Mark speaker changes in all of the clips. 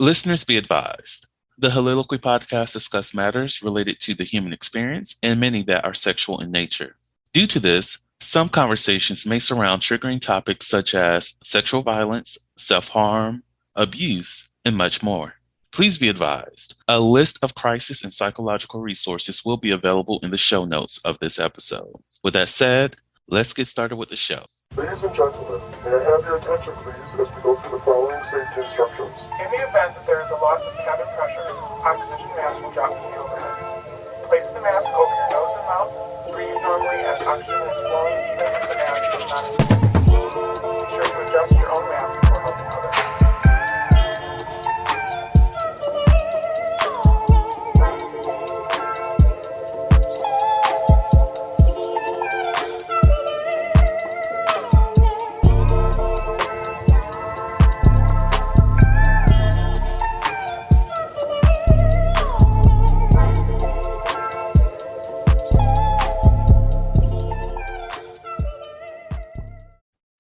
Speaker 1: Listeners be advised. The Soliloquy podcast discuss matters related to the human experience and many that are sexual in nature. Due to this, some conversations may surround triggering topics such as sexual violence, self-harm, abuse, and much more. Please be advised, a list of crisis and psychological resources will be available in the show notes of this episode. With that said, let's get started with the show.
Speaker 2: Ladies and gentlemen, may I have your attention please as we go through the following safety instructions.
Speaker 3: In the event that there is a loss of cabin pressure, oxygen mask will drop from the overhead. Place the mask over your nose and mouth. Breathe normally as oxygen is flowing even if the mask is not inflated. Be sure to adjust your own mask before helping others.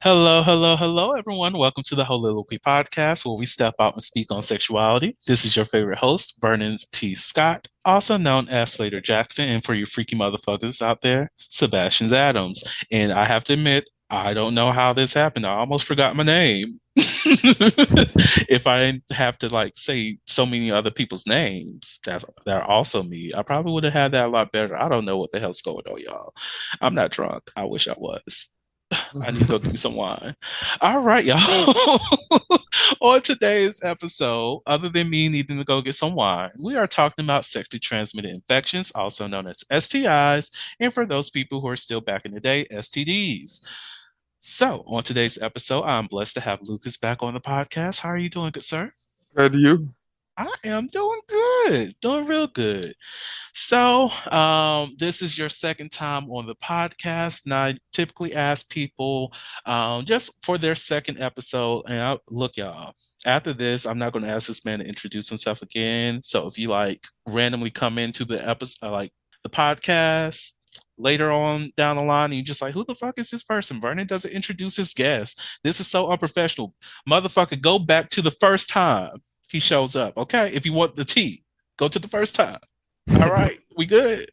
Speaker 1: Hello, everyone. Welcome to the Soliloquy podcast, where we step out and speak on sexuality. This is your favorite host, Vernon T. Scott, also known as Slaytor Jackson, and for you freaky motherfuckers out there, Sebastian Zaddems. And I have to admit, I don't know how this happened. I almost forgot my name. If I didn't have to say so many other people's names that are also me, I probably would have had that a lot better. I don't know what the hell's going on, y'all. I'm not drunk. I wish I was. I need to go get me some wine. All right, y'all. On today's episode, other than me needing to go get some wine, we are talking about sexually transmitted infections, also known as STIs, and for those people who are still back in the day, STDs. So, on today's episode, I'm blessed to have Lucas back on the podcast. How are you doing, good sir?
Speaker 2: Good, you?
Speaker 1: I am doing good, doing real good. So, this is your second time on the podcast, and I typically ask people just for their second episode. And look, y'all, after this, I'm not going to ask this man to introduce himself again. So, if you randomly come into the episode, the podcast later on down the line, and you're just like, who the fuck is this person? Vernon doesn't introduce his guest. This is so unprofessional. Motherfucker, go back to the first time he shows up. Okay, if you want the tea, go to the first time. All right, we good,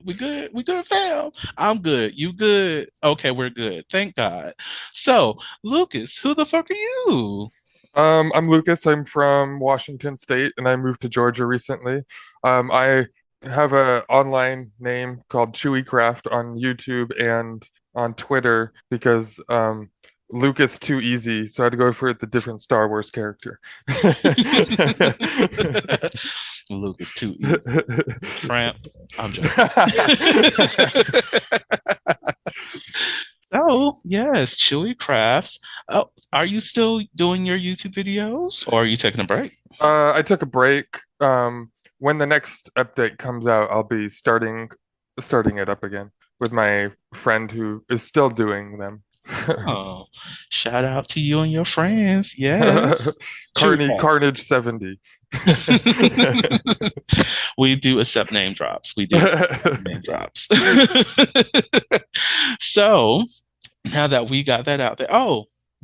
Speaker 1: fam. I'm good, you good? Okay, we're good, thank God. So, Lucas, who the fuck are you?
Speaker 2: I'm Lucas. I'm from Washington State, and I moved to Georgia recently. I have an online name called Chewycraft on YouTube and on Twitter because Lucas too easy, so I had to go for the different Star Wars character.
Speaker 1: Lucas too easy. Tramp. I'm joking. So, yes, Chewy Crafts. Oh, are you still doing your YouTube videos, or are you taking a break?
Speaker 2: I took a break. When the next update comes out, I'll be starting it up again with my friend who is still doing them.
Speaker 1: Oh, shout out to you and your friends. Yes.
Speaker 2: Carnage 70.
Speaker 1: We do accept name drops. We do name drops. So now that we got that out there,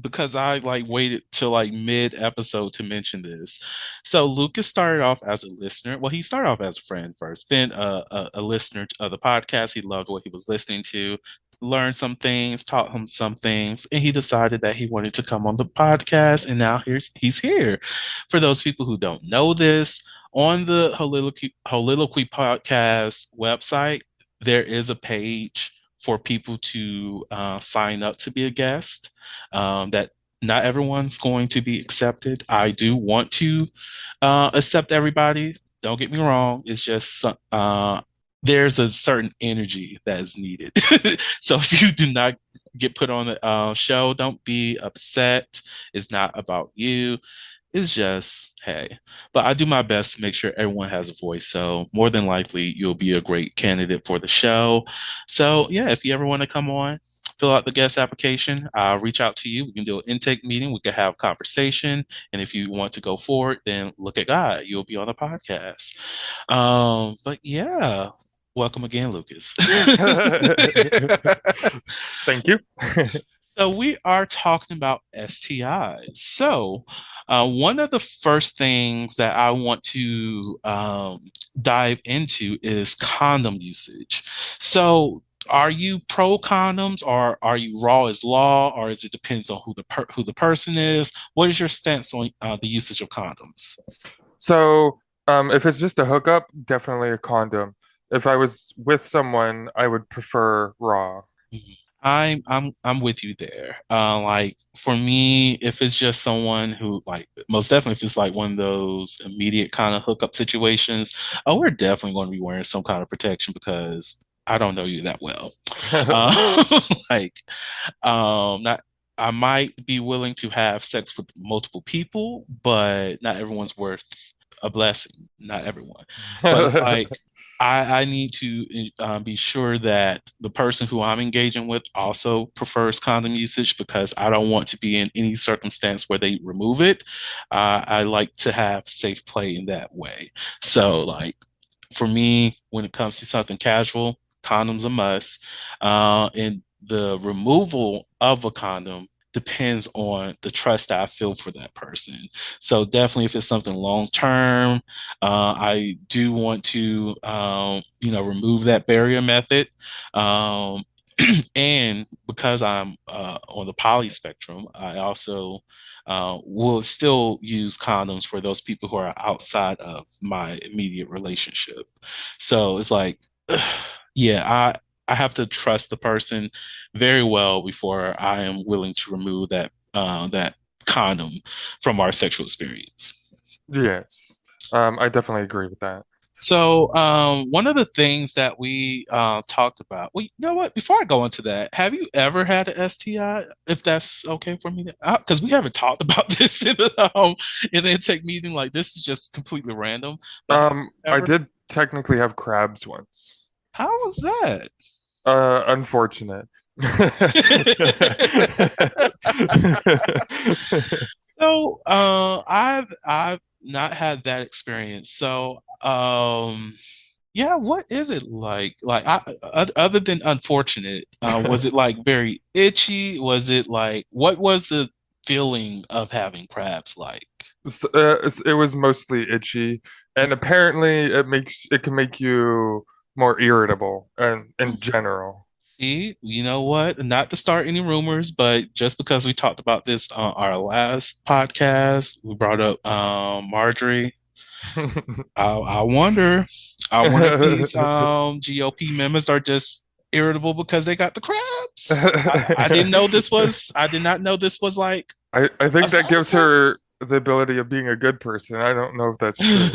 Speaker 1: because I waited till mid episode to mention this. So Lucas started off as a listener. Well, he started off as a friend first, then a listener of the podcast. He loved what he was listening to, learned some things, taught him some things, and he decided that he wanted to come on the podcast, and now he's here. For those people who don't know this, on the Soliloquy podcast website, there is a page for people to sign up to be a guest. That not everyone's going to be accepted. I do want to accept everybody. Don't get me wrong. It's just there's a certain energy that is needed. So if you do not get put on the show, don't be upset. It's not about you. It's just, hey. But I do my best to make sure everyone has a voice. So more than likely, you'll be a great candidate for the show. So yeah, if you ever want to come on, fill out the guest application. I'll reach out to you. We can do an intake meeting. We can have a conversation. And if you want to go forward, then look at God. You'll be on the podcast. But yeah, welcome again, Lucas.
Speaker 2: Thank you.
Speaker 1: So we are talking about STIs. So One of the first things that I want to dive into is condom usage. So, are you pro condoms, or are you raw as law, or is it depends on who the person is? What is your stance on the usage of condoms?
Speaker 2: So, if it's just a hookup, definitely a condom. If I was with someone, I would prefer raw.
Speaker 1: Mhm. I'm with you there. Like for me, if it's just someone who like most definitely if it's like one of those immediate kind of hookup situations, oh, we're definitely going to be wearing some kind of protection because I don't know you that well. Like not I might be willing to have sex with multiple people, but not everyone's worth a blessing. Not everyone. But it's like I need to be sure that the person who I'm engaging with also prefers condom usage because I don't want to be in any circumstance where they remove it. I like to have safe play in that way. So, like, for me, when it comes to something casual, condoms a must. And the removal of a condom depends on the trust that I feel for that person. So definitely, if it's something long term, I do want to, remove that barrier method. Um, and because I'm on the poly spectrum, I also will still use condoms for those people who are outside of my immediate relationship. So it's like, yeah, I have to trust the person very well before I am willing to remove that condom from our sexual experience.
Speaker 2: Yes. I definitely agree with that.
Speaker 1: So, one of the things that we talked about, well, you know what? Before I go into that, have you ever had an STI? If that's okay for me, because we haven't talked about this in the intake meeting. Like, this is just completely random. But have you
Speaker 2: I
Speaker 1: ever?
Speaker 2: did technically have crabs once.
Speaker 1: How was that?
Speaker 2: Unfortunate.
Speaker 1: So, I've not had that experience. So, yeah, what is it like? Like, other than unfortunate, was it like very itchy? Was it like what was the feeling of having crabs like?
Speaker 2: It was mostly itchy, and apparently it can make you more irritable and in general.
Speaker 1: See, you know what? Not to start any rumors, but just because we talked about this on our last podcast, we brought up Marjorie. I wonder. I wonder if these GOP members are just irritable because they got the crabs. I didn't know this was. I did not know this was like
Speaker 2: I
Speaker 1: a
Speaker 2: think that
Speaker 1: side
Speaker 2: gives
Speaker 1: effect.
Speaker 2: her the ability of being a good person. I don't know if that's true.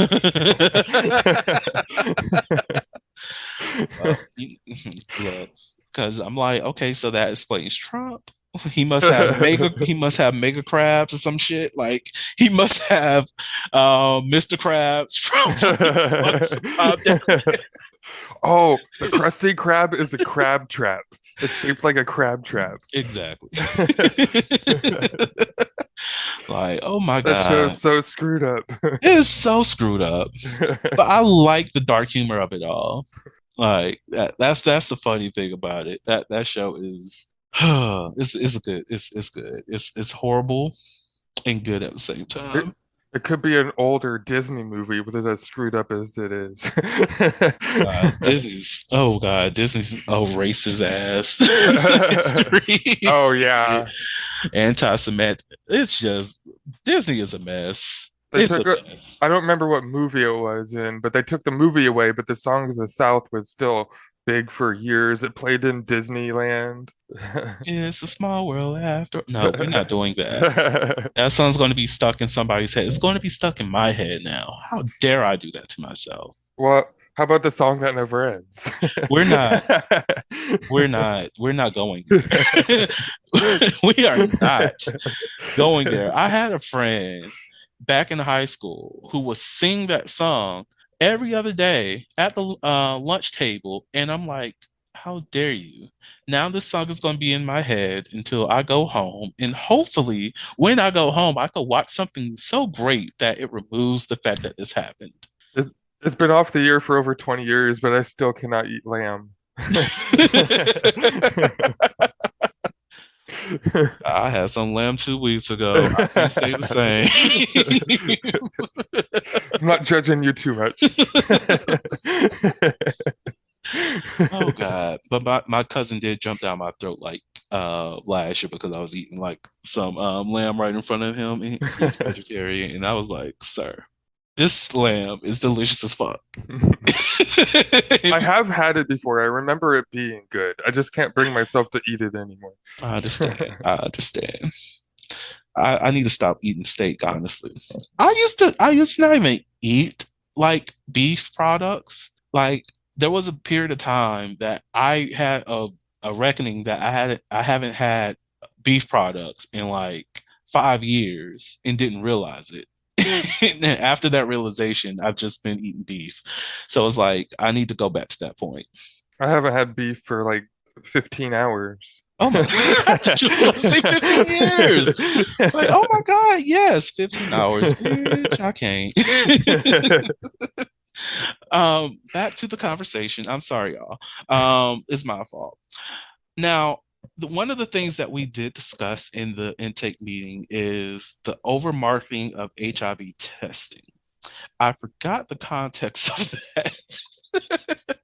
Speaker 1: Well, look, because I'm like, okay, so that explains Trump. He must have mega crabs or some shit. Like he must have Mr. Krabs from SpongeBob.
Speaker 2: Oh, the Krusty Krab is a crab trap. It's shaped like a crab trap.
Speaker 1: Exactly. Like, oh my
Speaker 2: That show
Speaker 1: God.
Speaker 2: is so screwed up.
Speaker 1: It is so screwed up. But I like the dark humor of it all. Like that's the funny thing about it. That show is it's good. It's good. It's horrible and good at the same
Speaker 2: It
Speaker 1: time.
Speaker 2: it could be an older Disney movie, but it's as screwed up as it is.
Speaker 1: Disney's racist ass history.
Speaker 2: Oh yeah.
Speaker 1: Anti-Semitic. It's just Disney is a mess.
Speaker 2: They
Speaker 1: It's a
Speaker 2: took a
Speaker 1: mess.
Speaker 2: I don't remember what movie it was in, but they took the movie away, but the Song of the South was still big for years. It played in Disneyland.
Speaker 1: It's a small world after. No, we're not doing that. That song's going to be stuck in somebody's head. It's going to be stuck in my head now. How dare I do that to myself?
Speaker 2: Well, how about the song that never ends?
Speaker 1: We're not. We're not going there. We are not going there. I had a friend back in high school who would sing that song every other day at the lunch table, and I'm like, how dare you? Now this song is going to be in my head until I go home, and hopefully, when I go home, I could watch something so great that it removes the fact that this happened.
Speaker 2: It's it's been off the air for over 20 years, but I still cannot eat lamb.
Speaker 1: I had some lamb 2 weeks ago. I can't say the same.
Speaker 2: I'm not judging you too much.
Speaker 1: Oh God. But my cousin did jump down my throat like last year because I was eating like some lamb right in front of him, and he's vegetarian, and I was like, sir, this lamb is delicious as fuck.
Speaker 2: I have had it before. I remember it being good. I just can't bring myself to eat it anymore.
Speaker 1: I understand. I understand. I need to stop eating steak, honestly. I used to not even eat like beef products. Like there was a period of time that I had a reckoning that I haven't had beef products in like 5 years and didn't realize it. And then after that realization, I've just been eating beef. So it's like I need to go back to that point.
Speaker 2: I haven't had beef for like 15 hours.
Speaker 1: Oh my God, I just want to say 15 years. It's like, oh my God, yes, 15 hours. Bitch, I can't. Back to the conversation. I'm sorry, y'all. It's my fault. Now, one of the things that we did discuss in the intake meeting is the over marketing of HIV testing. I forgot the context of that.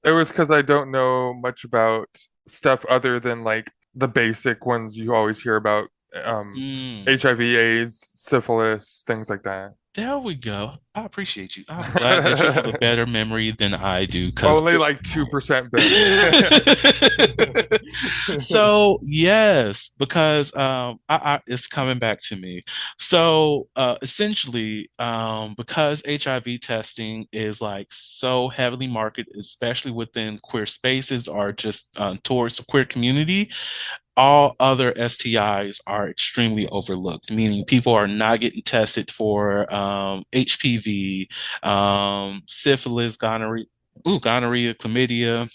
Speaker 2: It was because I don't know much about stuff other than like the basic ones you always hear about,
Speaker 1: Mm.
Speaker 2: HIV, AIDS, syphilis, things like that.
Speaker 1: There we go. I appreciate you. I'm glad that you have a better memory than I do.
Speaker 2: Only like 2% better.
Speaker 1: So yes, because it's coming back to me. So essentially, because HIV testing is like so heavily marketed, especially within queer spaces or just towards the queer community, all other STIs are extremely overlooked, meaning people are not getting tested for HPV, syphilis, gonorrhea, chlamydia,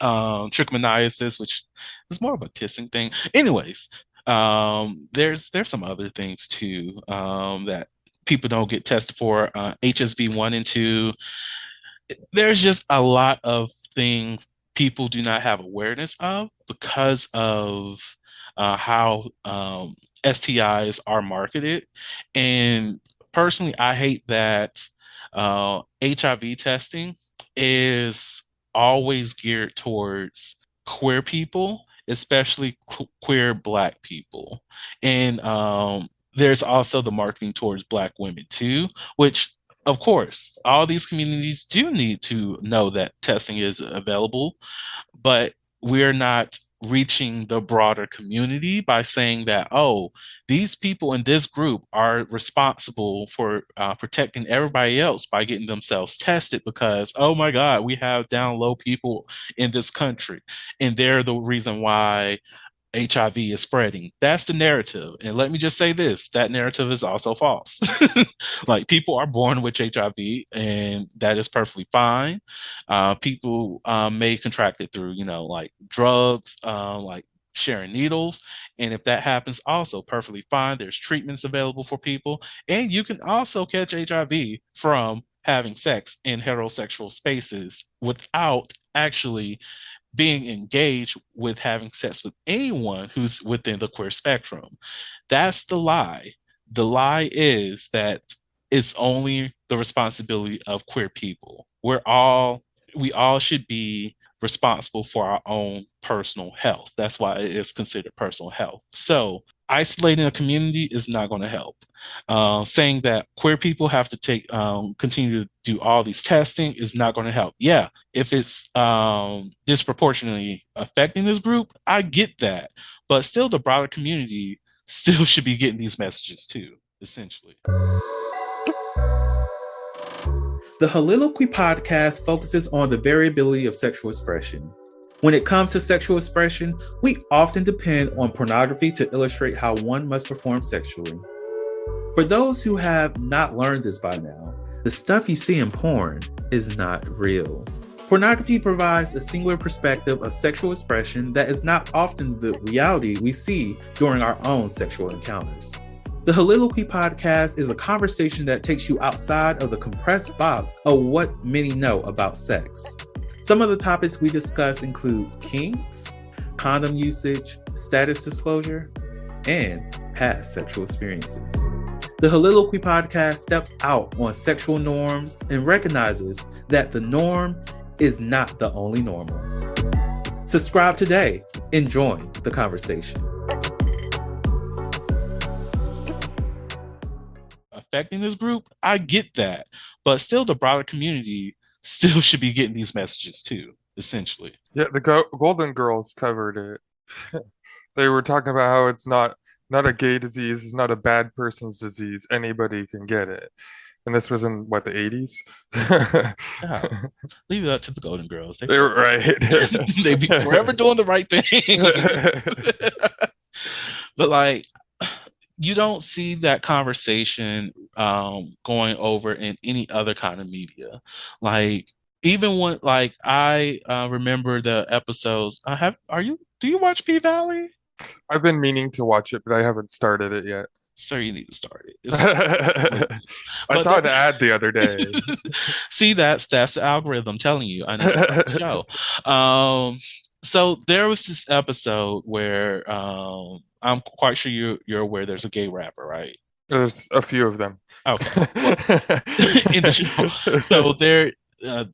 Speaker 1: trichomoniasis, which is more of a kissing thing. Anyways, there's some other things too that people don't get tested for, HSV 1 and 2. There's just a lot of things people do not have awareness of because of how STIs are marketed. And personally, I hate that HIV testing is always geared towards queer people, especially queer Black people. And there's also the marketing towards Black women too, which of course, all these communities do need to know that testing is available, but we're not reaching the broader community by saying that, oh, these people in this group are responsible for protecting everybody else by getting themselves tested because, oh my God, we have down low people in this country, and they're the reason why HIV is spreading. That's the narrative. And let me just say this, that narrative is also false. Like people are born with HIV and that is perfectly fine. People may contract it through, like drugs, like sharing needles. And if that happens, also perfectly fine. There's treatments available for people. And you can also catch HIV from having sex in heterosexual spaces without actually being engaged with having sex with anyone who's within the queer spectrum. That's the lie. The lie is that it's only the responsibility of queer people. We all should be responsible for our own personal health. That's why it is considered personal health. So isolating a community is not going to help. Saying that queer people have to continue to do all these testing is not going to help. Yeah, if it's disproportionately affecting this group, I get that. But still, the broader community still should be getting these messages too, essentially. The Holiloquy podcast focuses on the variability of sexual expression. When it comes to sexual expression, we often depend on pornography to illustrate how one must perform sexually. For those who have not learned this by now, the stuff you see in porn is not real. Pornography provides a singular perspective of sexual expression that is not often the reality we see during our own sexual encounters. The Holiloquy podcast is a conversation that takes you outside of the compressed box of what many know about sex. Some of the topics we discuss includes kinks, condom usage, status disclosure,
Speaker 4: and past sexual experiences. The Holiloquy podcast steps out on sexual norms and recognizes that the norm is not the only normal. Subscribe today and join the conversation.
Speaker 1: Affecting this group, I get that, but still the broader community still should be getting these messages too, essentially.
Speaker 2: Yeah, the Golden Girls covered it. They were talking about how it's not a gay disease, it's not a bad person's disease. Anybody can get it. And this was in what, the 80s?
Speaker 1: Yeah, leave it up to the Golden Girls.
Speaker 2: They were right.
Speaker 1: They be forever doing the right thing. But like, you don't see that conversation going over in any other kind of media. Like, even when, like, I remember the episodes. Do you watch P Valley?
Speaker 2: I've been meaning to watch it, but I haven't started it yet.
Speaker 1: So you need to start it.
Speaker 2: I saw an ad the other day.
Speaker 1: See, that's the algorithm telling you. I need to watch the show. So there was this episode where I'm quite sure you're aware there's a gay rapper, right?
Speaker 2: There's a few of them.
Speaker 1: Okay. Well, in the show. So there what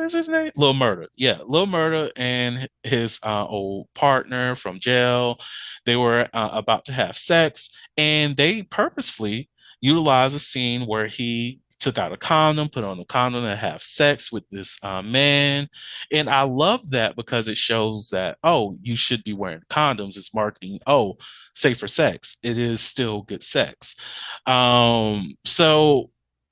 Speaker 1: is his name? Lil Murda. Yeah, Lil Murda and his old partner from jail, they were about to have sex, and they purposefully utilized a scene where he took out a condom, put on a condom, and have sex with this man. And I love that because it shows that, oh, you should be wearing condoms. It's marketing, oh, safer sex. It is still good sex. So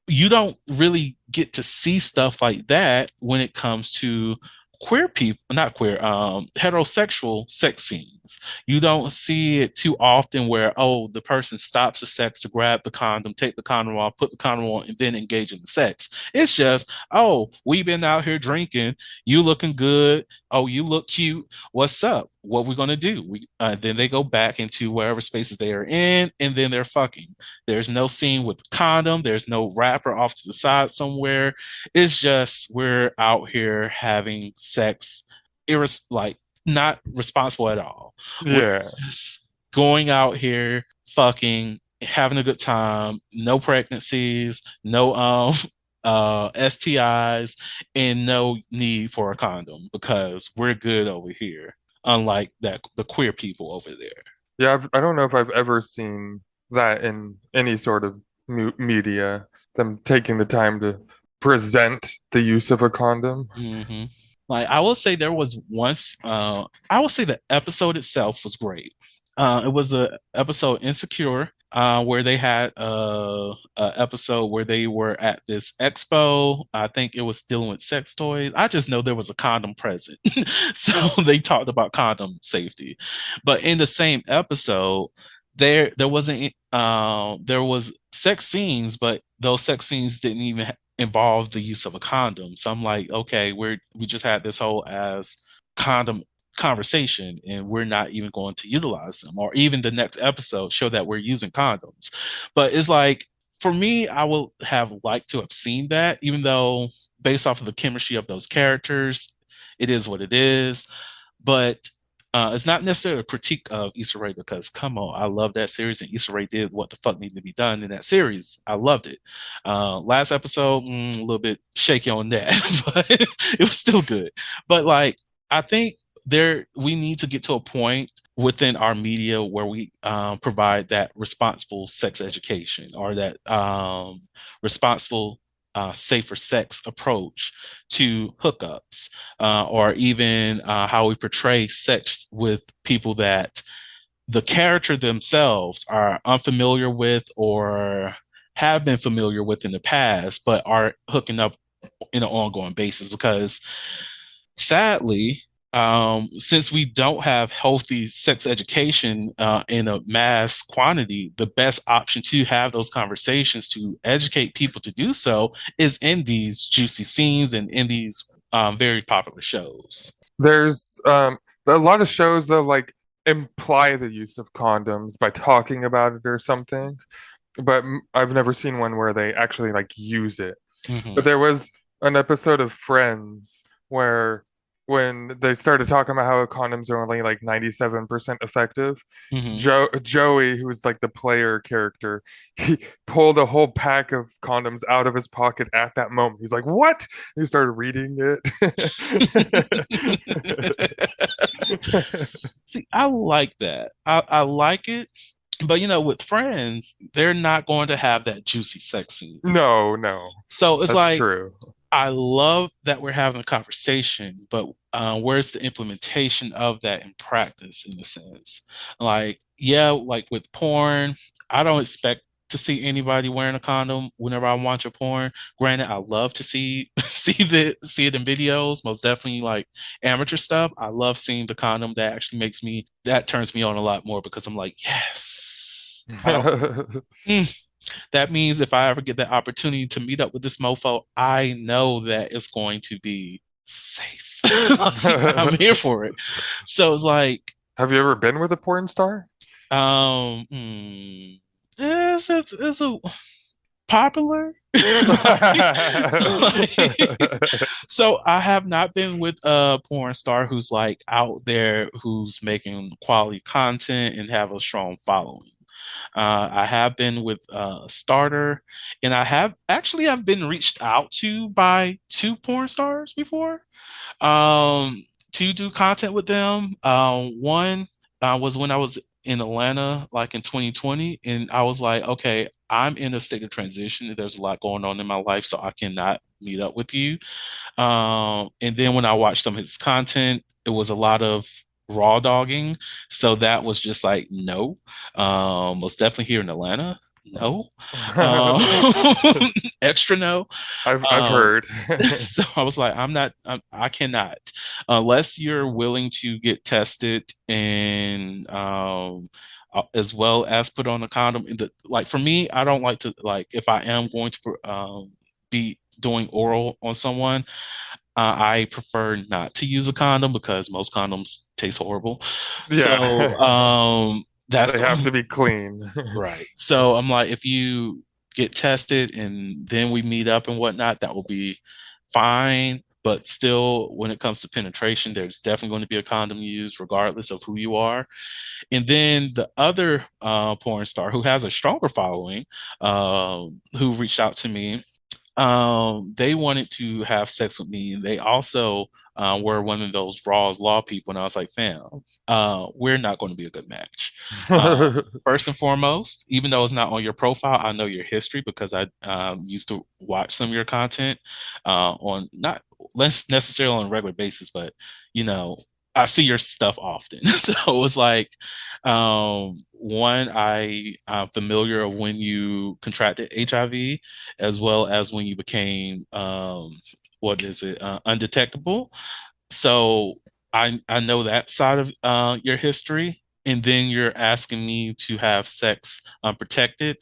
Speaker 1: you don't really get to see stuff like that when it comes to queer people, not queer, heterosexual sex scenes. You don't see it too often where, oh, the person stops the sex to grab the condom, take the condom off, put the condom on, and then engage in the sex. It's just, oh, we've been out here drinking, you looking good, oh, you look cute, what's up? What we're gonna do? Then they go back into wherever spaces they are in, and then they're fucking. There's no scene with the condom, there's no wrapper off to the side somewhere. It's just we're out here having sex, like not responsible at all.
Speaker 2: Yeah.
Speaker 1: We're just going out here, fucking, having a good time, no pregnancies, no STIs, and no need for a condom because we're good over here. Unlike that, the queer people over there.
Speaker 2: Yeah, I don't know if I've ever seen that in any sort of media, them taking the time to present the use of a condom.
Speaker 1: Mm-hmm. Like, I will say there was once, I will say the episode itself was great. It was a episode Insecure, where they had a episode where they were at this expo. I think it was dealing with sex toys. I just know there was a condom present, so they talked about condom safety. But in the same episode, there wasn't there was sex scenes, but those sex scenes didn't even involve the use of a condom. So I'm like, okay, we just had this whole as condom conversation and we're not even going to utilize them, or even the next episode show that we're using condoms. But it's like, for me, I would have liked to have seen that, even though based off of the chemistry of those characters, it is what it is. But it's not necessarily a critique of Issa Rae, because come on, I love that series, and Issa Rae did what the fuck needed to be done in that series. I loved it. Last episode, a little bit shaky on that, but it was still good. But like, I think we need to get to a point within our media where we provide that responsible sex education, or that responsible safer sex approach to hookups, or even how we portray sex with people that the character themselves are unfamiliar with or have been familiar with in the past, but are hooking up in an ongoing basis. Because sadly, since we don't have healthy sex education in a mass quantity, the best option to have those conversations, to educate people to do so, is in these juicy scenes and in these very popular shows.
Speaker 2: There's a lot of shows that like imply the use of condoms by talking about it or something, but I've never seen one where they actually like use it.
Speaker 1: Mm-hmm.
Speaker 2: But there was an episode of Friends where when they started talking about how condoms are only like 97% effective.
Speaker 1: Hmm.
Speaker 2: Joey, who was like the player character, he pulled a whole pack of condoms out of his pocket at that moment. He's like, "What?" He started reading it.
Speaker 1: See, I like that. I like it. But with friends, they're not going to have that juicy sex scene.
Speaker 2: No, no,
Speaker 1: So it's
Speaker 2: that's
Speaker 1: like,
Speaker 2: true.
Speaker 1: I love that we're having a conversation, but where's the implementation of that in practice, in a sense? Like, yeah, like with porn, I don't expect to see anybody wearing a condom whenever I watch a porn. Granted, I love to see see it in videos, most definitely like amateur stuff. I love seeing the condom. That turns me on a lot more because I'm like, yes. I don't. Mm, that means if I ever get that opportunity to meet up with this mofo, I know that it's going to be safe. Like, I'm here for it. So it's like,
Speaker 2: Have you ever been with a porn star?
Speaker 1: um, hmm, it's a popular. So I have not been with a porn star who's like out there, who's making quality content and have a strong following. I have been with a starter, and I've been reached out to by two porn stars before, um, to do content with them. One was when I was in Atlanta, like in 2020, and I was like, okay, I'm in a state of transition. There's a lot going on in my life, so I cannot meet up with you. And then when I watched some of his content, it was a lot of raw dogging. So that was just like, no. Most definitely here in Atlanta, no. Um, extra no.
Speaker 2: I've
Speaker 1: Um,
Speaker 2: heard.
Speaker 1: so I was like, I cannot, unless you're willing to get tested and as well as put on a condom. Like for me, I don't like to, like, if I am going to be doing oral on someone, I prefer not to use a condom because most condoms taste horrible. So
Speaker 2: Yeah.
Speaker 1: that's
Speaker 2: They
Speaker 1: the
Speaker 2: have to be clean.
Speaker 1: right. So I'm like, if you get tested and then we meet up and whatnot, that will be fine. But still, when it comes to penetration, there's definitely going to be a condom used, regardless of who you are. And then the other porn star who has a stronger following, who reached out to me, they wanted to have sex with me, and they also were one of those Raw's Law people. And I was like, fam, we're not going to be a good match. First and foremost, even though it's not on your profile, I know your history because I used to watch some of your content on not less necessarily on a regular basis, but you know, I see your stuff often. So it was like, one, I'm familiar of when you contracted HIV, as well as when you became, what is it, undetectable. So I know that side of your history, and then you're asking me to have sex unprotected.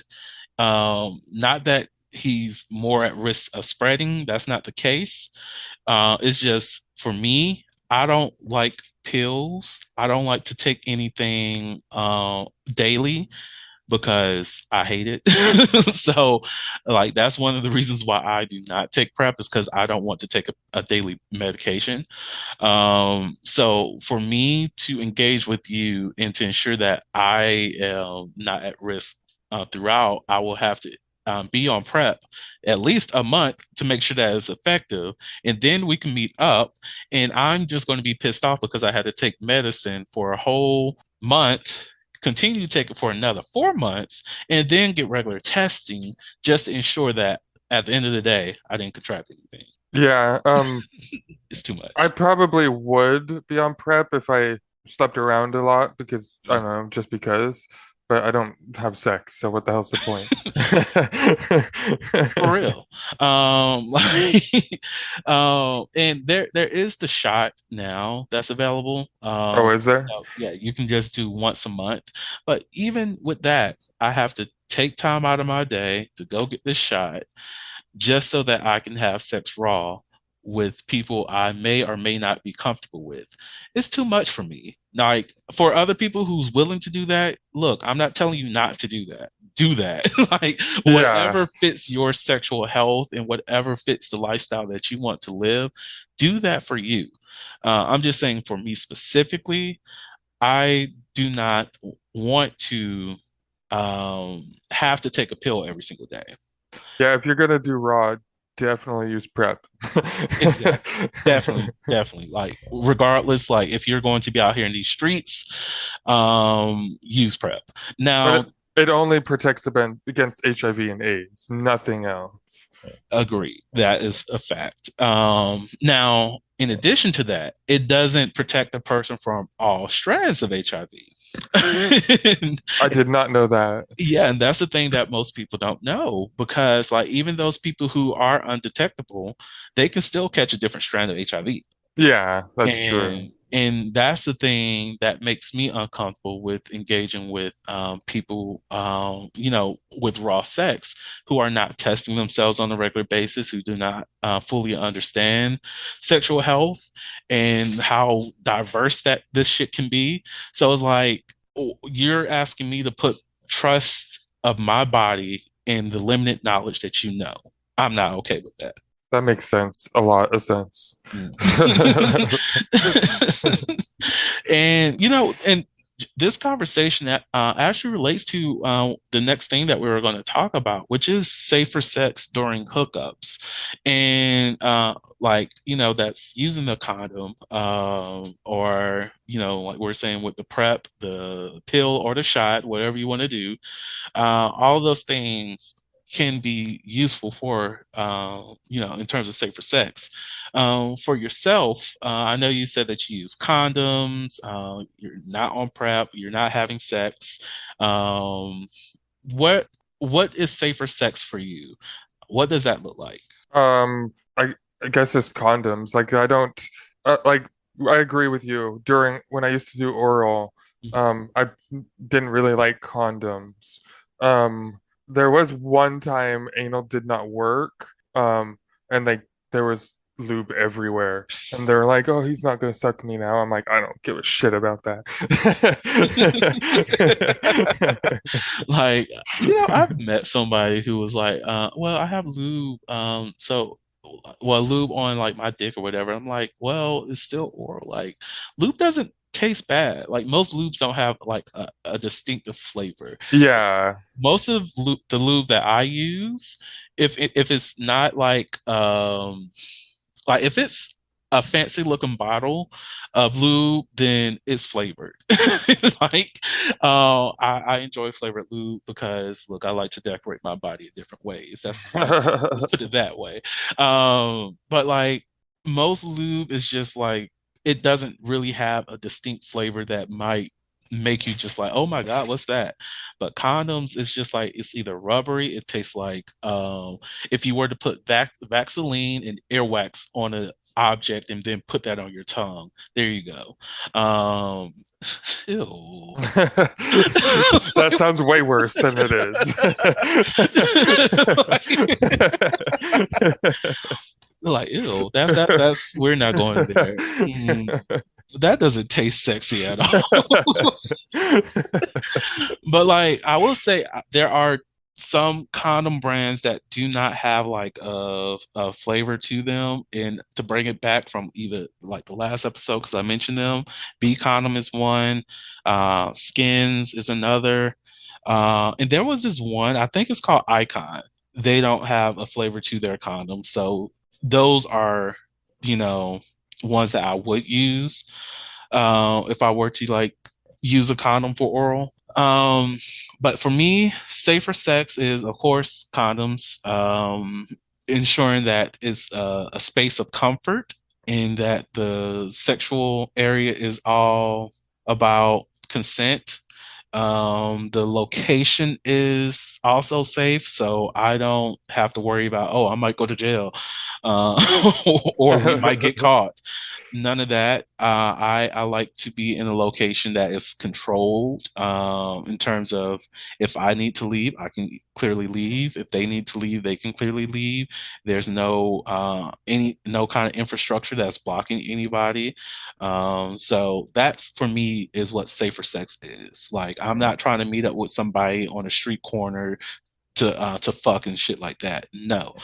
Speaker 1: Not that he's more at risk of spreading. That's not the case. It's just for me, I don't like pills. I don't like to take anything daily because I hate it. So, like, that's one of the reasons why I do not take PrEP, is because I don't want to take a daily medication. So, for me to engage with you and to ensure that I am not at risk throughout, I will have to be on PrEP at least a month to make sure that it's effective. And then we can meet up. And I'm just going to be pissed off because I had to take medicine for a whole month, continue to take it for another 4 months, and then get regular testing just to ensure that at the end of the day, I didn't contract anything.
Speaker 2: Yeah,
Speaker 1: It's too
Speaker 2: I
Speaker 1: much.
Speaker 2: probably would be on prep if I slept around a lot because I
Speaker 1: Mm.
Speaker 2: don't know, just because. But I don't have sex, so what the hell's the point?
Speaker 1: For real. Like, and there is the shot now that's available.
Speaker 2: Oh, is there?
Speaker 1: Yeah, you can just do once a month. But even with that, I have to take time out of my day to go get this shot just so that I can have sex raw with people I may or may not be comfortable with. It's too much for me. Like, for other people who's willing to do that, look, I'm not telling you not to do that. Do that. Like,
Speaker 2: Yeah.
Speaker 1: whatever fits your sexual health and whatever fits the lifestyle that you want to live, do that for you. I'm just saying for me specifically, I do not want to have to take a pill every single day.
Speaker 2: Yeah, if you're gonna do raw, definitely use prep.
Speaker 1: Exactly. Definitely, definitely. Like regardless, like if you're going to be out here in these streets, use PrEP.
Speaker 2: But
Speaker 1: Now,
Speaker 2: it only protects against HIV and AIDS, nothing else.
Speaker 1: agree. That is a fact. Now, in addition to that, it doesn't protect the person from all strands of HIV.
Speaker 2: I did not know that.
Speaker 1: Yeah, and that's the thing that most people don't know because, like, even those people who are undetectable, they can still catch a different strand of HIV.
Speaker 2: Yeah, that's true.
Speaker 1: And that's the thing that makes me uncomfortable with engaging with people, with raw sex who are not testing themselves on a regular basis, who do not fully understand sexual health and how diverse that this shit can be. So it's like, oh, you're asking me to put trust of my body in the limited knowledge that you know. I'm not okay with that.
Speaker 2: That makes sense. A lot of sense.
Speaker 1: Mm. And this conversation actually relates to the next thing that we were going to talk about, which is safer sex during hookups, and that's using the condom, or like we're saying with the prep, the pill or the shot, whatever you want to do. All those things can be useful for, in terms of safer sex. For yourself, I know you said that you use condoms, you're not on PrEP, you're not having sex. Um, what is safer sex for you? What does that look like?
Speaker 2: I guess it's condoms. Like I don't like I agree with you. During when I used to do oral, I didn't really like condoms. There was one time anal did not work. And like there was lube everywhere. And they're like, "Oh, he's not gonna suck me now." I'm like, I don't give a shit about that.
Speaker 1: Like, I've met somebody who was like, well, I have lube, lube on like my dick or whatever. I'm like, well, it's still oral. Like, lube doesn't taste bad. Like, most lubes don't have like a distinctive flavor.
Speaker 2: Yeah.
Speaker 1: Most of the lube that I use, if it's not like if it's a fancy looking bottle of lube, then it's flavored. Like, I enjoy flavored lube because, look, I like to decorate my body in different ways. Let's put it that way. But like most lube is just like it doesn't really have a distinct flavor that might make you just like, oh my God, what's that? But condoms, it's just like it's either rubbery, it tastes like if you were to put Vaseline and earwax on an object and then put that on your tongue. There you go. Ew.
Speaker 2: That sounds way worse than it
Speaker 1: Like, ew, that's we're not going there. That doesn't taste sexy at all. But like I will say there are some condom brands that do not have like a flavor to them. And to bring it back from either like the last episode, because I mentioned them, B condom is one, Skins is another. And there was this one, I think it's called Icon. They don't have a flavor to their condom. So those are, you know, ones that I would use if I were to like use a condom for oral. But for me, safer sex is, of course, condoms, ensuring that it's a space of comfort and that the sexual area is all about consent. The location is also safe, so I don't have to worry about, oh, I might go to jail, or we might get
Speaker 2: is.
Speaker 1: caught. None of that. I like to be in a location that is controlled, in terms of if I need to leave, I can clearly leave. If they need to leave, they can clearly leave. There's no kind of infrastructure that's blocking anybody. So that's for me is what safer sex is. Like I'm not trying to meet up with somebody on a street corner to fuck and shit like that. No,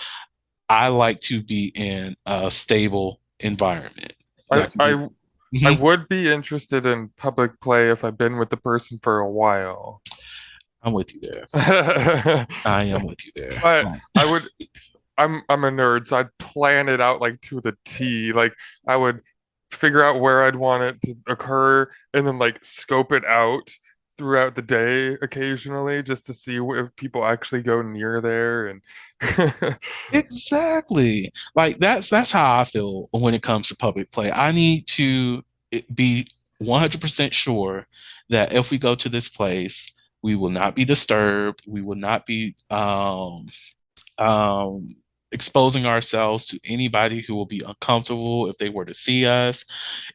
Speaker 1: I like to be in a stable environment.
Speaker 2: I
Speaker 1: That can be.
Speaker 2: I I
Speaker 1: Mhm.
Speaker 2: would be interested in public play if I've been with the person for a while.
Speaker 1: I'm with you there.
Speaker 2: But
Speaker 1: I am with you there.
Speaker 2: I would I'm a nerd, so I'd plan it out like to the T. Like I would figure out where I'd want it to occur and then like scope it out throughout the day occasionally just to see if people actually go near there and
Speaker 1: Exactly. Like that's how I feel when it comes to public play. I need to be 100% sure that if we go to this place, we will not be disturbed. We will not be um, exposing ourselves to anybody who will be uncomfortable if they were to see us.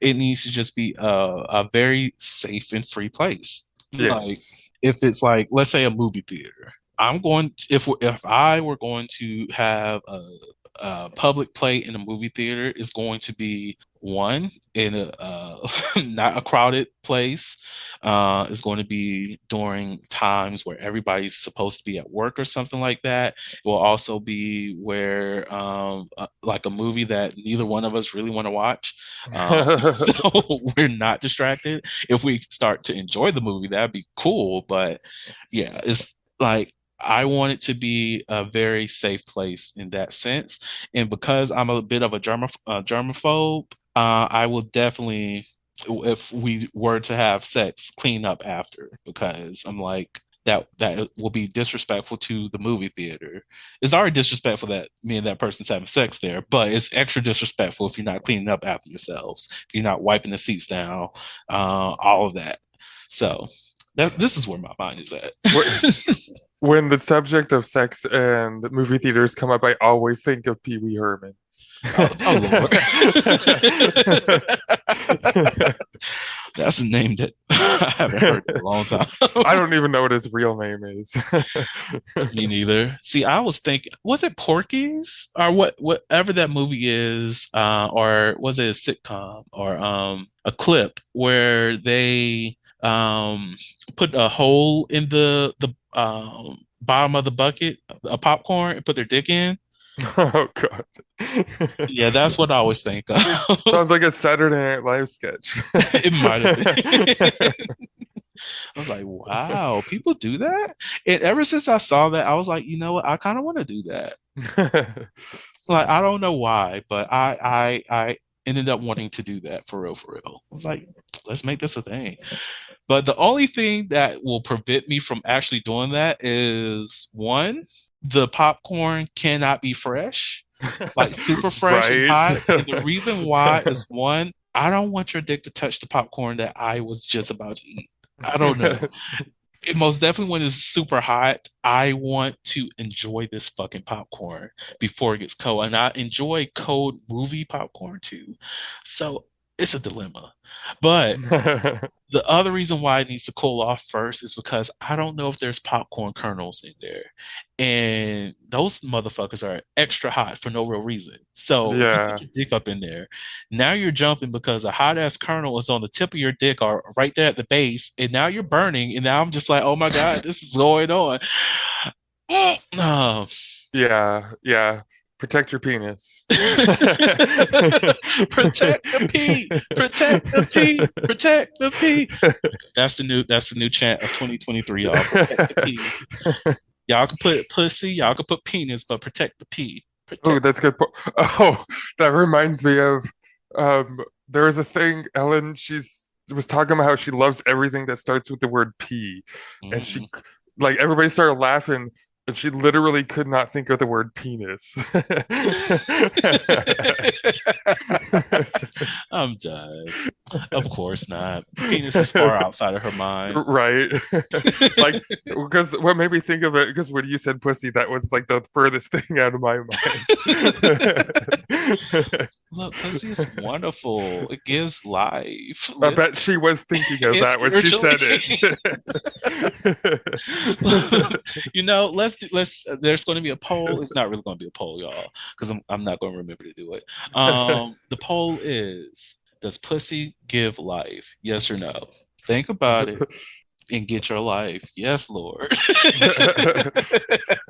Speaker 1: It needs to just be a very safe and free place. Like
Speaker 2: yes.
Speaker 1: if it's like, let's say a movie theater. If I were going to have public play in a movie theater, is going to be one in a not a crowded place. Is going to be during times where everybody's supposed to be at work or something like that. It will also be where like a movie that neither one of us really want to watch, so we're not distracted. If we start to enjoy the movie, that'd be cool. But yeah, it's like I want it to be a very safe place in that sense. And because I'm a bit of a germaphobe, I will definitely, if we were to have sex, clean up after because I'm like, that will be disrespectful to the movie theater. It's already disrespectful that me and that person's having sex there, but it's extra disrespectful if you're not cleaning up after yourselves, if you're not wiping the seats down, all of that. So this is where my mind is at.
Speaker 2: When the subject of sex and movie theaters come up, I always think of Pee Wee Herman.
Speaker 1: Oh Lord. That's a name that I haven't heard in a long time.
Speaker 2: I don't even know what his real name is.
Speaker 1: Me neither. See, I was thinking, was it Porky's or whatever that movie is, or was it a sitcom or a clip where they put a hole in the bottom of the bucket, a popcorn, and put their dick in?
Speaker 2: Oh God.
Speaker 1: Yeah, that's what I always think of.
Speaker 2: Sounds like a Saturday Night Live sketch.
Speaker 1: It might have been. I was like, wow, people do that? And ever since I saw that, I was like, you know what? I kind of want to do that. Like, I don't know why, but I ended up wanting to do that for real, for real. I was like, let's make this a thing. But the only thing that will prevent me from actually doing that is one, the popcorn cannot be fresh, like super fresh and
Speaker 2: Right.
Speaker 1: hot. And the reason why is one, I don't want your dick to touch the popcorn that I was just about to eat. I don't know. It most definitely when it's super hot, I want to enjoy this fucking popcorn before it gets cold. And I enjoy cold movie popcorn too. So it's a dilemma. But the other reason why it needs to cool off first is because I don't know if there's popcorn kernels in there. And those motherfuckers are extra hot for no real reason. So if you
Speaker 2: Yeah.
Speaker 1: put your dick up in there, now you're jumping because a hot ass kernel is on the tip of your dick or right there at the base. And now you're burning. And now I'm just like, oh my God, this is going on. Oh.
Speaker 2: Yeah. Yeah. Protect your penis.
Speaker 1: Protect the P. Protect the P. Protect the P. That's the new chant of 2023, y'all. Protect the P. Y'all can put pussy, y'all can put penis, but protect the P.
Speaker 2: Oh,
Speaker 1: Protect.
Speaker 2: that's good. Oh, that reminds me of there was a thing, Ellen, she's was talking about how she loves everything that starts with the word P. And she
Speaker 1: Mhm.
Speaker 2: like everybody started laughing and she literally could not think of the word penis.
Speaker 1: I'm done. Of course not. Penis is far outside of her mind.
Speaker 2: Right. Like, because what made me think of it, because when you said pussy, that was like the furthest thing out of my mind.
Speaker 1: Look, pussy is wonderful. It gives life.
Speaker 2: I bet she was thinking of
Speaker 1: It's
Speaker 2: that when she said
Speaker 1: spiritually.
Speaker 2: it.
Speaker 1: Let's there's going to be a poll. It's not really going to be a poll, y'all, because I'm not going to remember to do it. The poll is, does pussy give life? Yes or no? Think about it and get your life. Yes, Lord.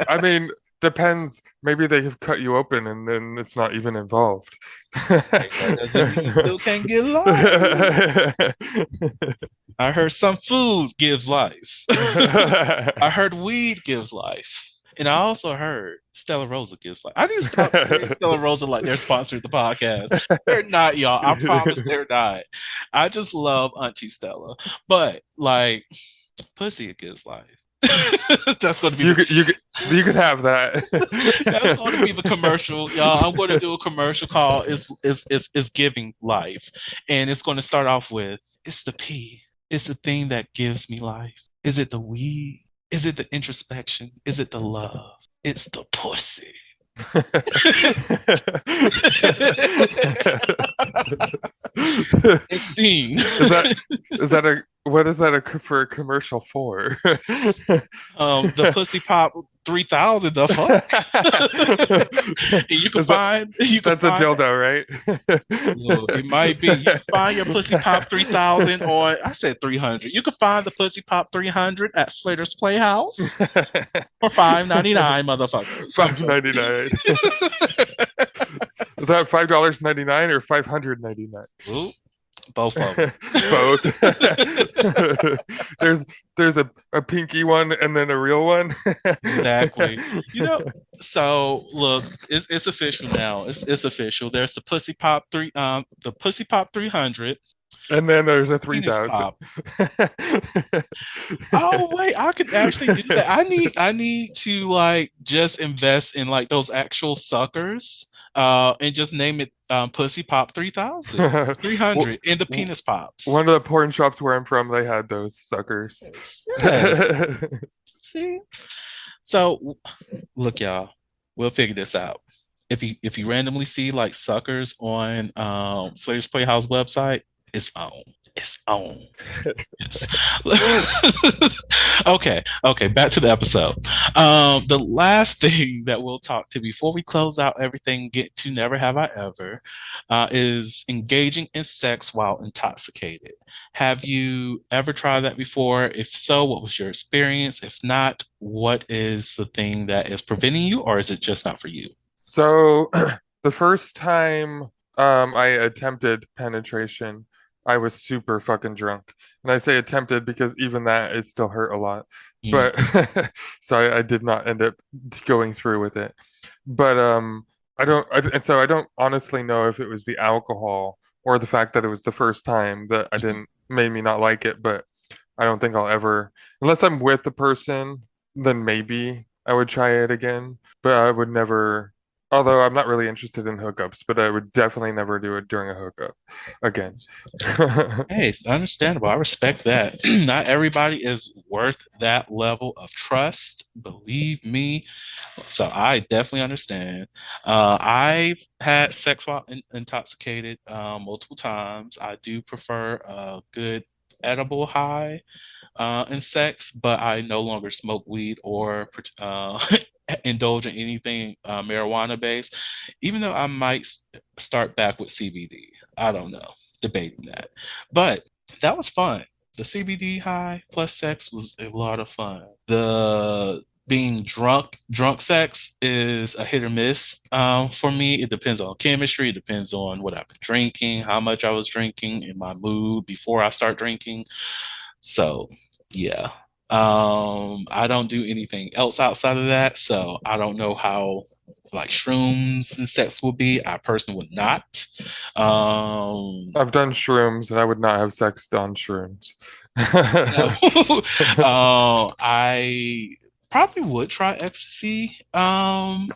Speaker 2: I mean, depends. Maybe they have cut you open and then it's not even involved.
Speaker 1: Hey, that doesn't mean you still can't get life. I heard some food gives life. I heard weed gives life. And I also heard Stella Rosa gives life. I need to stop saying Stella Rosa like they're sponsored the podcast. They're not, y'all. I promise they're not. I just love Auntie Stella. But like pussy it gives life. That's going to be
Speaker 2: you could have that.
Speaker 1: that's going to be the commercial, y'all. I'm going to do a commercial called is giving life. And it's going to start off with it's the pee. It's the thing that gives me life. Is it the weed? Is it the introspection? Is it the love? It's the pussy. It's seen.
Speaker 2: Is that a what is that for a commercial for?
Speaker 1: The Pussy Pop 3000. The fuck? You can find.
Speaker 2: That's a dildo, right?
Speaker 1: Look, it might be. You can find your Pussy Pop 3000 on. I said 300. You can find the Pussy Pop 300 at Slaytor's Playhouse for $5.99, motherfuckers.
Speaker 2: $5.99. Is that $5.99 or $599?
Speaker 1: Ooh, both of them.
Speaker 2: Both. there's a pinky one and then a real one.
Speaker 1: Exactly. So look, it's official now. It's official. There's the Pussy Pop 300.
Speaker 2: And then there's a 3,000.
Speaker 1: Oh wait, I could actually do that. I need to like just invest in like those actual suckers. And just name it Pussy Pop 3000, 300 in the penis pops.
Speaker 2: One of the porn shops where I'm from, they had those suckers.
Speaker 1: Yes. See? So look, y'all, we'll figure this out. If you randomly see like suckers on Slaytor's Playhouse website, it's on. It's on. Yes. Okay. Back to the episode. The last thing that we'll talk to before we close out everything, get to Never Have I Ever, is engaging in sex while intoxicated. Have you ever tried that before? If so, what was your experience? If not, what is the thing that is preventing you, or is it just not for you?
Speaker 2: So the first time I attempted penetration, I was super fucking drunk. And I say attempted because even that, it still hurt a lot. But so I did not end up going through with it. But and so I don't honestly know if it was the alcohol or the fact that it was the first time that I didn't made me not like it, but I don't think I'll ever, unless I'm with the person, then maybe I would try it again. But I would never, although I'm not really interested in hookups, but I would definitely never do it during a hookup again.
Speaker 1: Hey, it's understandable. I respect that. Not everybody is worth that level of trust. Believe me. So I definitely understand. I've had sex while intoxicated multiple times. I do prefer a good edible high in sex, but I no longer smoke weed or indulge in anything marijuana based, even though I might start back with CBD. I don't know, debating that. But that was fun. The CBD high plus sex was a lot of fun. The being drunk sex is a hit or miss for me. It depends on chemistry. It depends on what I've been drinking, how much I was drinking, in my mood before I start drinking. So yeah. I don't do anything else outside of that, so I don't know how like shrooms and sex will be. I personally would not.
Speaker 2: I've done shrooms and I would not have sex on shrooms.
Speaker 1: I probably would try ecstasy and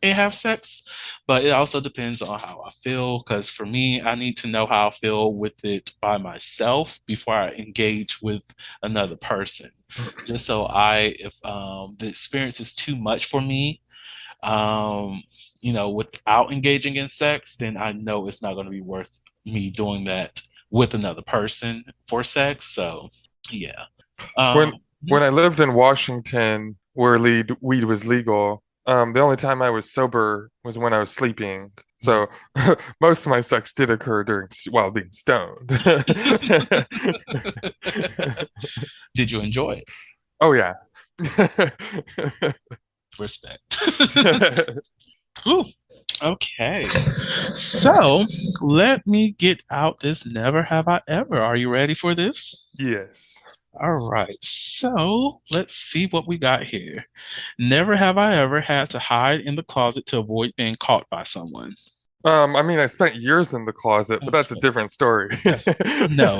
Speaker 1: have sex, but it also depends on how I feel. Because for me, I need to know how I feel with it by myself before I engage with another person. Just so if the experience is too much for me, without engaging in sex, then I know it's not going to be worth me doing that with another person for sex. So yeah.
Speaker 2: When I lived in Washington, where weed was legal, the only time I was sober was when I was sleeping. So most of my sex did occur while being stoned.
Speaker 1: Did you enjoy it?
Speaker 2: Oh yeah.
Speaker 1: Respect. Ooh, okay. So let me get out this never have I ever. Are you ready for this?
Speaker 2: Yes.
Speaker 1: All right. So let's see what we got here. Never have I ever had to hide in the closet to avoid being caught by someone.
Speaker 2: I mean, I spent years in the closet, but that's a different story.
Speaker 1: No.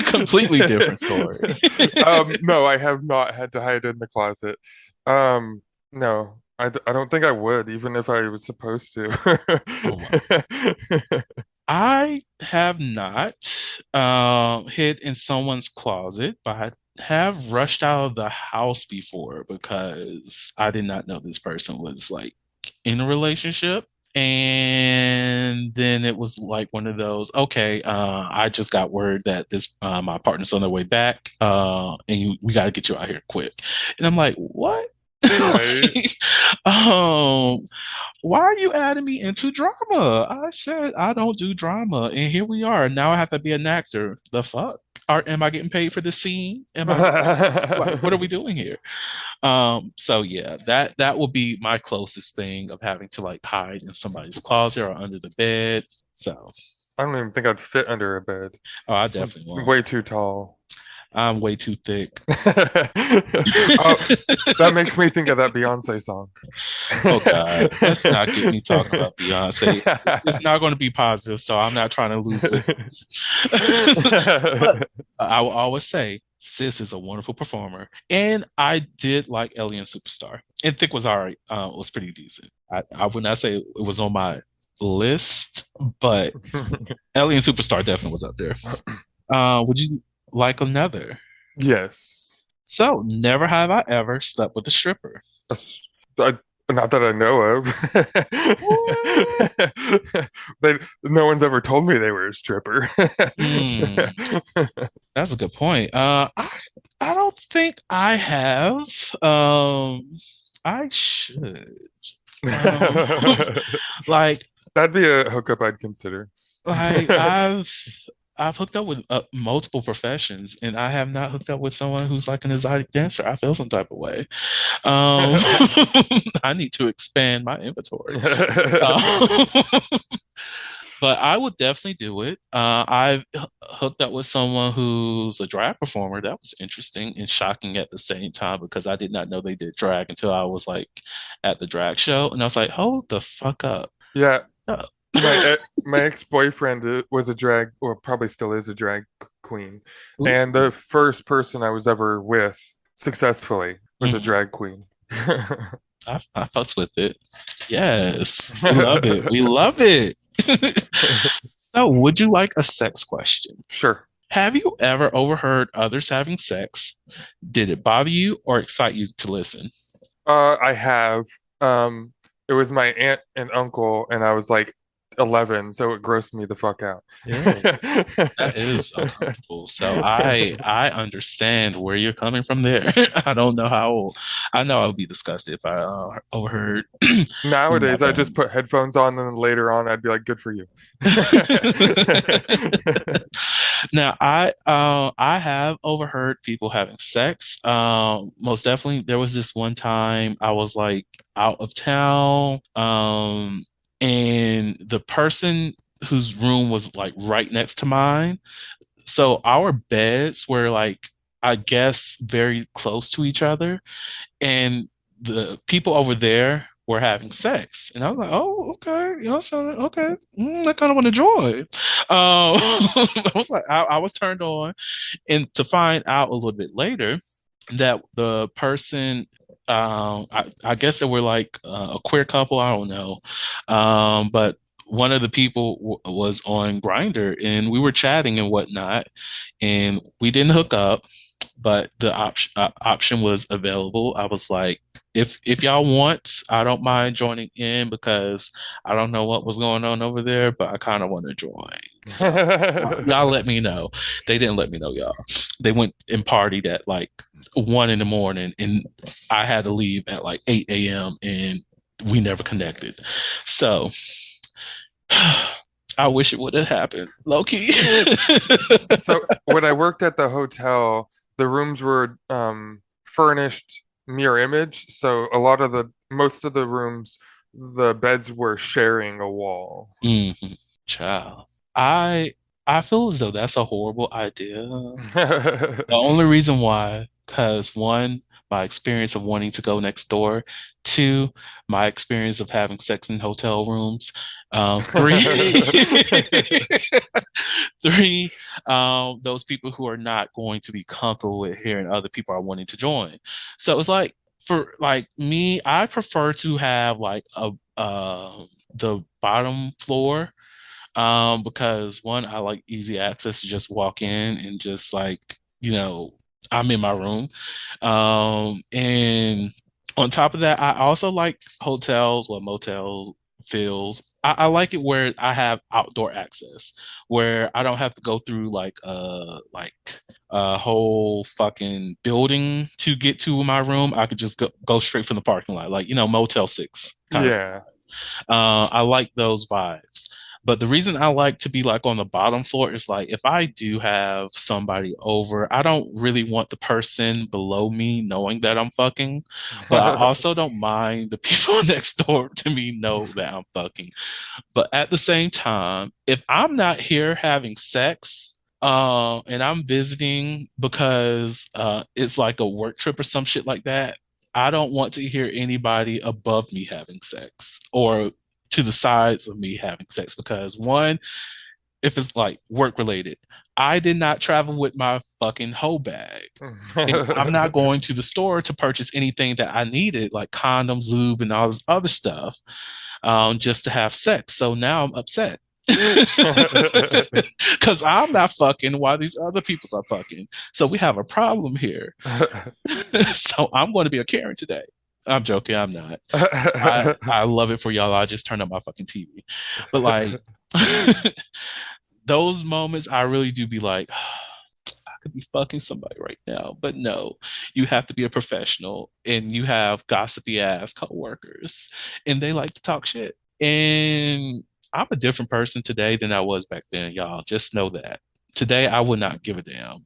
Speaker 1: Completely different story.
Speaker 2: No, I have not had to hide in the closet. No, I don't think I would, even if I was supposed to.
Speaker 1: Oh my. I have not hid in someone's closet, but I have rushed out of the house before because I did not know this person was like in a relationship. And then it was like one of those, okay, I just got word that this my partner's on their way back, and we got to get you out here quick. And I'm like, what?
Speaker 2: Right.
Speaker 1: um, why are you adding me into drama? I said I don't do drama, and here we are. Now I have to be an actor. The fuck? Am I getting paid for this scene? Am I like, what are we doing here? So yeah, that will be my closest thing of having to like hide in somebody's closet or under the bed. So,
Speaker 2: I don't even think I'd fit under a bed.
Speaker 1: oh, I definitely won't.
Speaker 2: Way too tall.
Speaker 1: I'm way too thick.
Speaker 2: Oh, that makes me think of that Beyonce song.
Speaker 1: Oh God, let's not get me talking about Beyonce. It's not going to be positive, so I'm not trying to lose this. But I will always say, Sis is a wonderful performer, and I did like Alien Superstar, and Thick was alright. Was pretty decent. I would not say it was on my list, but Alien Superstar definitely was up there. Would you like another?
Speaker 2: Yes.
Speaker 1: So, never have I ever slept with a stripper.
Speaker 2: Not that I know of. No one's ever told me they were a stripper.
Speaker 1: That's a good point. I don't think I have. I should. Like
Speaker 2: that'd be a hookup I'd consider.
Speaker 1: Like I've hooked up with multiple professions, and I have not hooked up with someone who's like an exotic dancer. I feel some type of way. I need to expand my inventory. But I would definitely do it. I've hooked up with someone who's a drag performer. That was interesting and shocking at the same time because I did not know they did drag until I was like at the drag show, and I was like, "Hold the fuck up!"
Speaker 2: Yeah. My ex-boyfriend was a drag, or probably still is a drag queen.
Speaker 1: Ooh.
Speaker 2: And the first person I was ever with successfly was a drag queen.
Speaker 1: I fucks with it. Yes. We love it. We love it. So, would you like a sex question?
Speaker 2: Sure.
Speaker 1: Have you ever overheard others having sex? Did it bother you or excite you to listen?
Speaker 2: I have. It was my aunt and uncle, and I was like 11, so it grossed me the fuck out.
Speaker 1: Yeah, that is uncomfortable. So I understand where you're coming from there. I don't know how. I know I would be disgusted if I overheard.
Speaker 2: Nowadays, I just put headphones on, and then later on, I'd be like, "Good for you."
Speaker 1: Now, I have overheard people having sex. Most definitely, there was this one time I was like out of town. And the person whose room was like right next to mine. So our beds were like, I guess, very close to each other. And the people over there were having sex. And I was like, oh, okay. You know, so, okay. I kind of want to join. I was like, I was turned on. And to find out a little bit later that the person I guess they were like a queer couple. I don't know, but one of the people was on Grindr, and we were chatting and whatnot, and we didn't hook up, but the option was available. I was like, if y'all want, I don't mind joining in because I don't know what was going on over there, but I kind of want to join. So y'all let me know. They didn't let me know, y'all. They went and partied at like 1 a.m, and I had to leave at like 8 a.m, and we never connected. So I wish it would have happened, low key.
Speaker 2: So when I worked at the hotel, the rooms were furnished mirror image, so most of the rooms, the beds were sharing a wall.
Speaker 1: Mm-hmm. Child. I I feel as though that's a horrible idea. The only reason why, because one, my experience of wanting to go next door. Two, my experience of having sex in hotel rooms. Three, three, those people who are not going to be comfortable with hearing other people are wanting to join. So it's like for like me, I prefer to have like a the bottom floor because one, I like easy access to just walk in and just like, I'm in my room. And on top of that, I also like hotels, well, motels, feels. I like it where I have outdoor access, where I don't have to go through like a whole fucking building to get to my room. I could just go straight from the parking lot, like, Motel 6 kind of.
Speaker 2: Yeah.
Speaker 1: I like those vibes. But the reason I like to be like on the bottom floor is like if I do have somebody over, I don't really want the person below me knowing that I'm fucking, but I also don't mind the people next door to me know that I'm fucking. But at the same time, if I'm not here having sex, and I'm visiting because it's like a work trip or some shit like that, I don't want to hear anybody above me having sex or to the sides of me having sex because one, if it's like work related, I did not travel with my fucking hoe bag. And I'm not going to the store to purchase anything that I needed, like condoms, lube, and all this other stuff, just to have sex. So now I'm upset. Because I'm not fucking while these other people are fucking. So we have a problem here. So I'm going to be a Karen today. I'm joking. I'm not. I love it for y'all. I just turned up my fucking TV. But like those moments, I really do be like, I could be fucking somebody right now. But no, you have to be a professional and you have gossipy ass coworkers and they like to talk shit. And I'm a different person today than I was back then, y'all. Just know that. Today, I would not give a damn.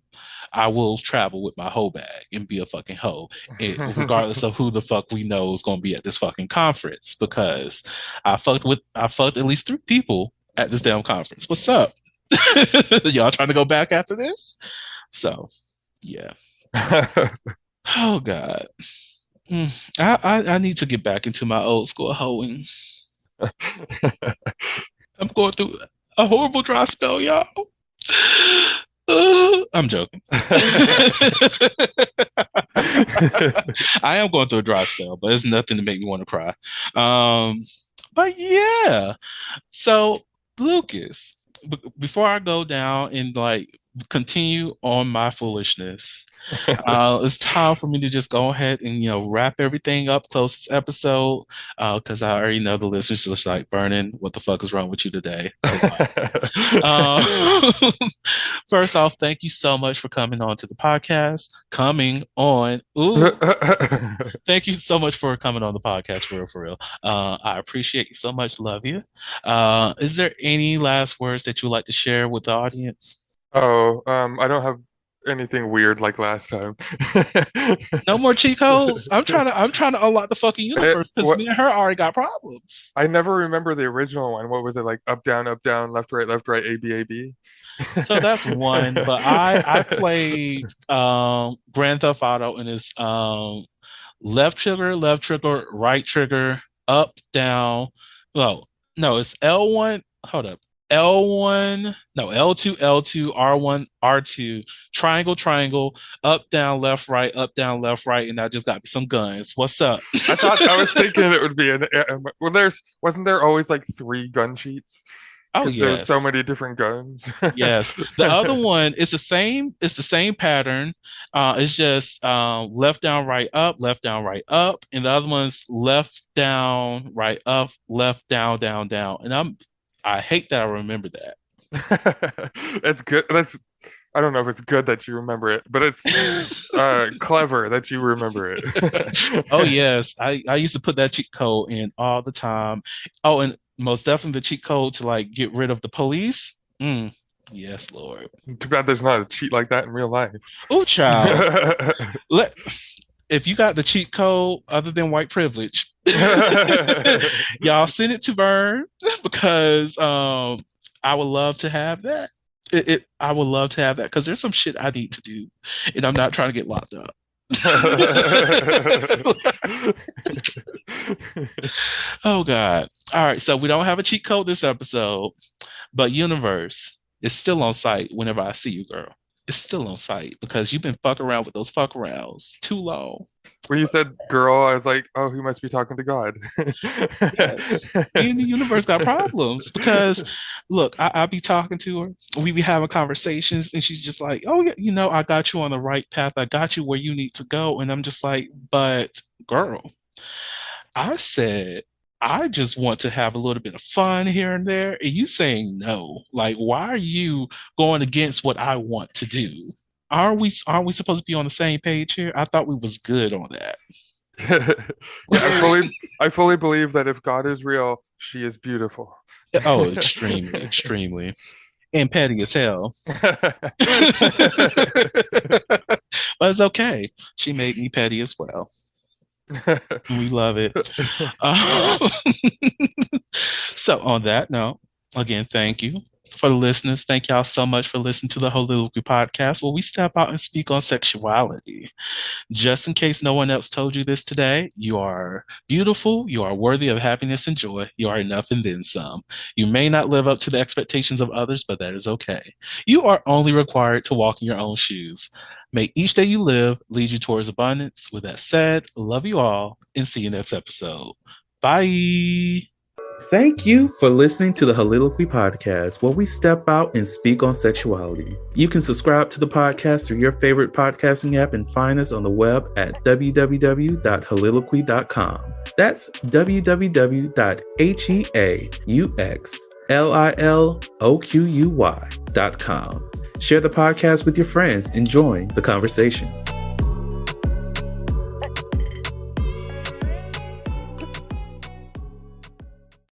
Speaker 1: I will travel with my hoe bag and be a fucking hoe, regardless of who the fuck we know is going to be at this fucking conference. Because I fucked at least 3 people at this damn conference. What's up? Y'all trying to go back after this? So, yeah. Oh God. I need to get back into my old school hoeing. I'm going through a horrible dry spell, y'all. I'm joking. I am going through a dry spell, but it's nothing to make me want to cry. But yeah. So, Lucas, before I go down and like continue on my foolishness, it's time for me to just go ahead and wrap everything up, close this episode, because I already know the listeners just like burning. What the fuck is wrong with you today? First off, thank you so much for coming on to the podcast. Thank you so much for coming on the podcast, for real. I appreciate you so much. Love you. Is there any last words that you'd like to share with the audience?
Speaker 2: I don't have anything weird like last time.
Speaker 1: No more cheat codes. I'm trying to unlock the fucking universe because me and her already got problems.
Speaker 2: I never remember the original one. What was it, like up, down, left, right, A, B, A, B?
Speaker 1: So that's one, but I played Grand Theft Auto and it's left trigger, right trigger, up, down. Well, no, it's L1. Hold up. L1, no, L2, R1, R2, triangle, up, down, left, right, and I just got some guns. What's up?
Speaker 2: I was thinking it would be wasn't there always like 3 gun cheats?
Speaker 1: Oh yes.
Speaker 2: There's so many different guns.
Speaker 1: Yes. The other one is the same pattern. It's just left, down, right, up, and the other one's left, down, right, up, left, down, down. And I hate that I remember that.
Speaker 2: It's good. I don't know if it's good that you remember it, but it's clever that you remember it.
Speaker 1: Oh yes, I used to put that cheat code in all the time. Oh, and most definitely the cheat code to like get rid of the police. Yes, Lord.
Speaker 2: Too bad there's not a cheat like that in real life.
Speaker 1: Oh, child. if you got the cheat code other than white privilege, y'all send it to Vern because I would love to have that. I would love to have that because there's some shit I need to do, and I'm not trying to get locked up. Oh God. All right, so we don't have a cheat code this episode, but Universe is still on site whenever I see you, girl. It's still on site because you've been fucking around with those fuck arounds too long.
Speaker 2: When you said girl, I was like, oh, he must be talking to God.
Speaker 1: Yes. Me and the universe got problems because look, I be talking to her, we be having conversations, and she's just like, oh yeah, I got you on the right path. I got you where you need to go. And I'm just like, but girl, I said I just want to have a little bit of fun here and there. And you saying no. Like, why are you going against what I want to do? Aren't we supposed to be on the same page here? I thought we was good on that.
Speaker 2: Yeah, I fully believe that if God is real, she is beautiful.
Speaker 1: Oh, extremely, extremely. And petty as hell. But it's okay. She made me petty as well. We love it. So on that note, again, thank you for the listeners. Thank y'all so much for listening to the Holiloquy podcast, where we step out and speak on sexuality. Just in case no one else told you this today, you are beautiful, you are worthy of happiness and joy, you are enough and then some. You may not live up to the expectations of others, but that is okay. You are only required to walk in your own shoes. May each day you live lead you towards abundance. With that said, love you all and see you next episode. Bye.
Speaker 4: Thank you for listening to the Holiloquy podcast, where we step out and speak on sexuality. You can subscribe to the podcast through your favorite podcasting app and find us on the web at www.holiloquy.com. That's www.HEAUXLILOQUY.com. Share the podcast with your friends and join the conversation.